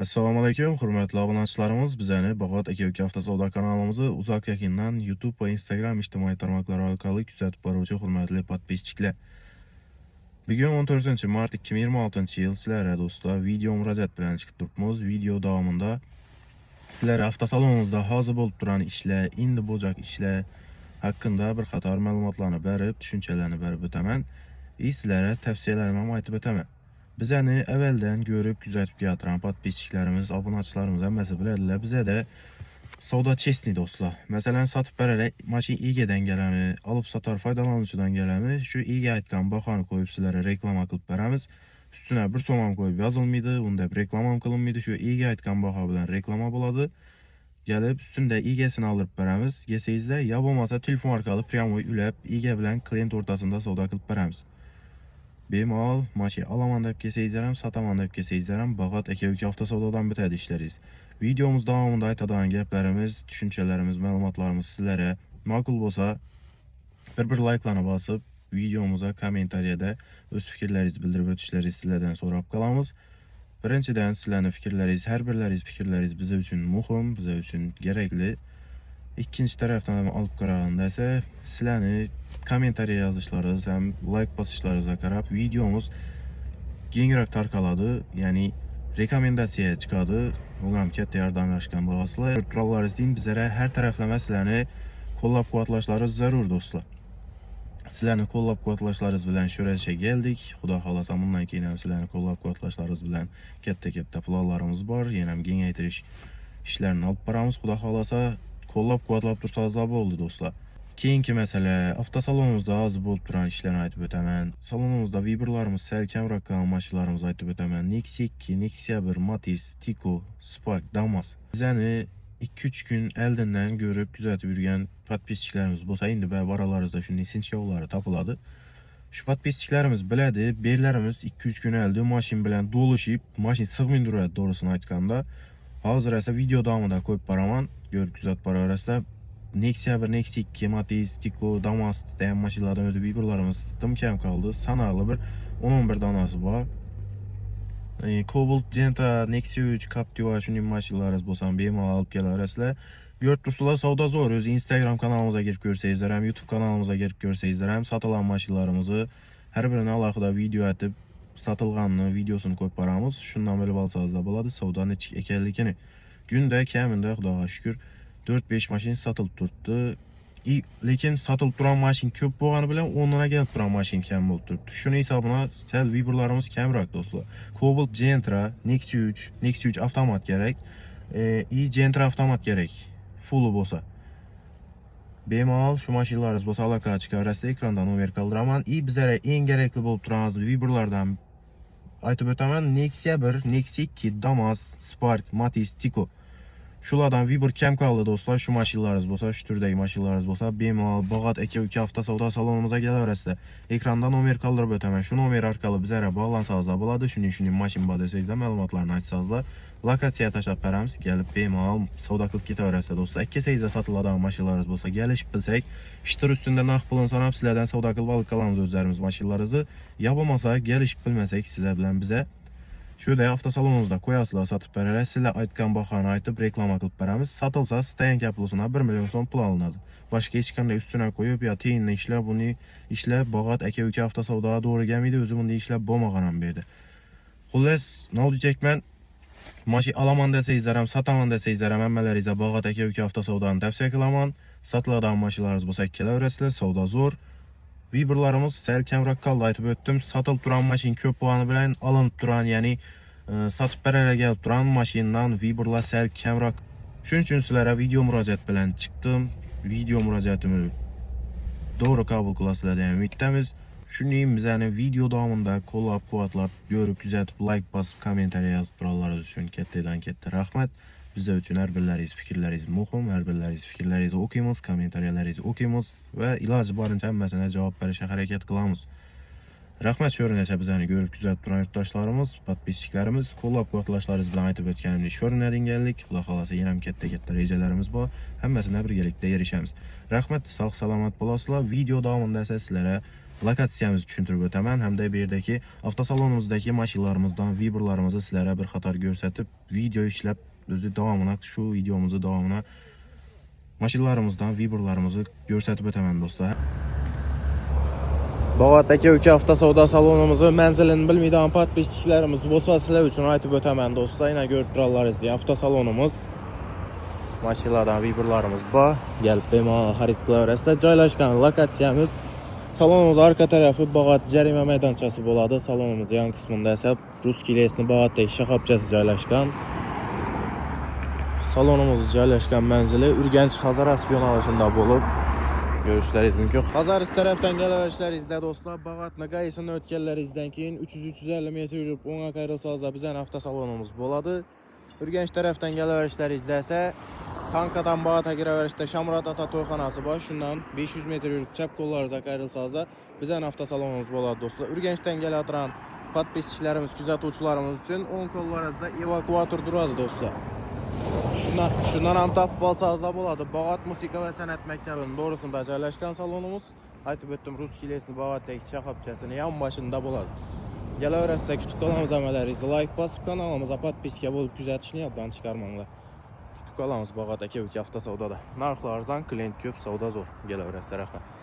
Assalomu alaykum, hurmatli obunachilarimiz. Bizani Bag'ot aka-uka avtosavdo kanalimizni uzoq yaqindan YouTube va Instagram ijtimoiy tarmoqlari orqali kuzatib boruvchi hurmatli podpischilar. Bugun 14-mart 2026-yil sizlarga do'stlar video murojaat bilan chiqib turibmiz. Video davomida sizlar avtosalonimizda hozir bo'lib turgan ishlar, endi bo'lajak ishlar haqida bir qator ma'lumotlarni berib, tushunchalarni berib o'taman. Sizlarga tavsiyalarimni ham aytib o'taman. Bizani evvelden görüp kuzatib kelayotgan podpischilarimiz, obunachilarimiz hammasi biladilar. Bizada savdo chestni do'stlar. Masalan, sotib berarek mashina egadan kelami, olib sotar foydalanuvchidan kelami, shu ega aytgan bahoni qo'yib sizlarga reklama qilib beramiz. Üstüne bir so'm ham qo'yib yozilmaydi, unda reklama ham qilinmaydi. Shu ega aytgan baho bilan reklama bo'ladi. Gelip üstünde egasini olib beramiz. Yesangizda ya bo'lmasa telefon orqali pryamoy ulab, ega bilan klient o'rtasida savdo qilib beramiz. Bemalol mashina olaman deb kelsangizlar ham, sotaman deb kelsangizlar ham Bag'ot aka-uka avtosavdodan bitadi ishlaringiz. Videomiz davomida aytadigan gaplarimiz, tushunchalarimiz, ma'lumotlarimiz sizlarga ma'qul bo'lsa, bir like'larni bosib, videomizga kommentariyada o'z fikrlaringizni bildirib o'tishlaringizni sizlardan so'rab qolamiz. Birinchidan, sizlarning fikrlaringiz, har birlaringiz fikrlaringiz biz uchun muhim, biz uchun kerakli. İkinci taraftan ham olib qaraganda esa sizlarning kommentariya yozishlaringiz ham like bosishlaringizga qarab videomuz kengroq tarqaladi, ya'ni rekomendatsiya chiqadi. Bunga ham katta yordam berishgan bo'lasizlar. Turalaringizni bizlarga har taraflama sizlarni qo'llab-quvvatlashlaringiz zarur do'stlar. Sizlarni qo'llab-quvvatlashlaringiz bilan shu keldik. Xudo xolasa bundan keyin ham sizlarni qo'llab-quvvatlashlaringiz bilan katta planlarimiz bor. Yana ham kengaytirish ishlarini olib boramiz. Xudo xolasa qo'llab-quvvatlab tursanizlar bo'ldi do'stlar. Keyingi masala, avtosalonimizda hozir bo'lib turgan ishlarni aytib o'taman. Salonimizda Viberlarimiz, sal kamroq qolgan mashinalarimizni aytib o'taman. Nexia 2, Nexia 1, Matiz, Tico, Spark, Damas. Bizani 2-3 kun oldindan görüp kuzatib yurgan podpischilarimiz bo'lsa, endi baralaringizda shunday sinchkovlari topiladi. Shu podpischilarimiz biladi, berlarimiz 2-3 kun oldin mashina bilan do'lishib, mashina sig'may turadi, to'g'risini aytganda. Hozir esa video davomida qo'yib boraman, görüp kuzatib boraverasizlar. Nexia 1, Nexia 2, Matiz, Tico, Damas degan mashinalardan o'zi Viberlarimiz tim kam qoldi. Sanoqli bir 10-11 donasi bor. Cobalt, Gentra, Nexia 3, Captiva shunday mashinalaringiz bo'lsa ham bemalol olib kelaverasizlar. Ko'rib turibsizlar, savdo zo'r. O'zi Instagram kanalimizga kirib ko'rsangizlar ham, YouTube kanalimizga kirib ko'rsangizlar ham sotilgan mashinalarimizni har birini alohida video atib, sotilganini videosini qo'yib boramiz. Shundan bilib olsangizlar bo'ladi, savdo nechik ekanligini. Kunda kamida Xudoga shukr 4-5 mashina sotilib turibdi. Lekin sotilib turgan mashina ko'p bo'lgani bilan o'rniga kelib turgan mashina kam bo'lib turibdi. Shuning hisobiga sal Viberlarimiz kamroq do'stlar. Cobalt, Gentra, Nexia 3 avtomat kerak. Gentra avtomat kerak. Full bo'lsa. Bemalol shu mashinalaringiz bo'lsa aloqaga chiqaverasizlar, ekranda nomer qoldiraman. Bizlarga eng kerakli bo'lib turgan Viberlardan aytib o'taman. Nexia 1, Nexia 2, Damas, Spark, Matiz, Tico. Shulardan Viber kam qoldi do'stlar. Shu mashinalaringiz bo'lsa, shu turdagi mashinalaringiz bo'lsa, bemalol Bag'ot aka-uka avtosavdo salonimizga kelaverasizlar. Ekranda nomer qoldirib o'taman. Shu nomer orqali bizlarga bog'lansangizlar bo'ladi. Shuning mashina bor desangizlar, ma'lumotlarni aytsangizlar, lokatsiya tashlab beramiz. Kelib bemalol savdo qilib ketaverasizlar do'stlar. Ikkisingizda sotiladigan mashinalaringiz bo'lsa, kelishib bilsak, ishtir ustunda narx pulini sanab sizlardan savdo qilib olib qolamiz o'zlarimiz mashinalaringizni. Ya bo'lmasa, kelishib bilmasak sizlar bilan biza shunday avtosalonimizda qo'yasizlar, sotib berarlar. Sizlar aytgan bahoni aytib reklama qilib beramiz. Sotilsa stoyanka pulisidan 1 million so'm pul olinadi. Boshqa hech qanday ustuna qo'yib yo tiyinni ishlab, buni ishlab Bag'ot aka-uka avtosavdoga to'g'ri kelmaydi. O'zi bunday ishlab bo'lmagan ham bu yerda. Xullas, nima deyecekman? Mashina olaman desangizlar ham, sotaman desangizlar ham hammalaringizga Bag'ot aka-uka avtosavdoni tavsiya qilaman. Sotiladigan mashinalaringiz bo'lsa, kelaverasizlar, savdo zo'r. Viberlarimiz sal kamroq qoldi, aytib o'tdim. Sotilib turgan mashina ko'p bo'lgani bilan olinib turgan, ya'ni sotib berarga kelib turgan mashinadan Viberlar sal kamroq. Shuning uchun sizlarga video murojaat bilan chiqdim. Video murojaatimni to'g'ri qabul qilasizlar degan umiddamiz. Shuning bizani video davomida qo'llab-quvvatlab, ko'rib, kuzatib, like bosib, kommentariya yozib turganlaringiz uchun katta rahmat. Bizlar uchun har birlaringiz fikrlaringiz muhim, har birlaringiz fikrlaringizni o'qiymiz, kommentariyalaringizni o'qiymiz va iloji boricha hammasini javob berishga harakat qilamiz. Rahmat shu o'ringacha bizani ko'rib kuzatib turgan yurtdoshlarimiz, podpischilarimiz, qo'llab-quvvatlashlaringiz bilan aytib o'tganimdek shu o'rnadinganlik, Xudo xolasa yana ham katta rejalarimiz bor. Hammasini birgalikda erishamiz. Rahmat, sog' salomat bo'lasizlar. Video davomida esa sizlarga lokatsiyamizni tushuntirib o'taman hamda bu yerdagi avtosalonimizdagi mashinalarımızdan Viberlarımızı sizlarga bir qator ko'rsatib, video ishlab o'zi davomini shu videomizni davomini mashinalarımızdan Viberlarımızı ko'rsatib o'taman do'stlar. Bag'at aka avtosavdo salonimizni manzilini bilmaydigan podpischilarimiz bo'lsa, sizlar uchun aytib o'taman do'stlar. Yana ko'rib turalaringizlar, avtosalonimiz. Mashinalardan Viberlarimiz bor. Gelib bemalol xarid qilaverasizlar. Joylashgan lokatsiyamiz salonimiz arka tarafı Bag'at jarima maydonchasi bo'ladi. Salonimiz yan qismida esa Ruskiy lesni Bag'atdagi shoxobchasi joylashgan. Salonimiz joylashgan manzili Urganch Hazaras yo'nalishida bo'lib görüşləriz mümkün. Hazaris tarafdan gələverişlərinizdə dostlar, Bag'at Nagaysini o'tganlaringizdan keyin 300-350 metr yurib o'ngga qayrilsanızda bizning avtosalonimiz bo'ladi. Urganch tarafdan gələverişlərinizdə esa Tankadan Bag'atga kiraverishda Shamrat ota to'yxonasi bor. Shundan 500 metr yurib chap qo'llaringizga qayrilsanızda bizning avtosalonimiz bo'ladi do'stlar. Urganchdan kelayotgan podpischilarimiz, kuzatuvchilarimiz uchun o'ng qo'llaringizda evakuator turadi do'stlar. Şundan ham topib olsanızda bo'ladi. Bag'at musiqa va san'at maktabining to'g'risida joylashgan salonimiz. Aytib o'tdim, Ruskiy lesni Bag'atdagi shoxobchasining yon boshida bo'ladi. Kelaverasizlar, kutib qolamiz hamalaringizni. Like bosib kanalimizga podpiska bo'lib kuzatishni yoddan chiqarmanglar. Kutib qolamiz Bag'at aka avtosavdoda. Narxlar arzon, klient ko'p, savdo zo'r. Kelaverasizlar, rahmat.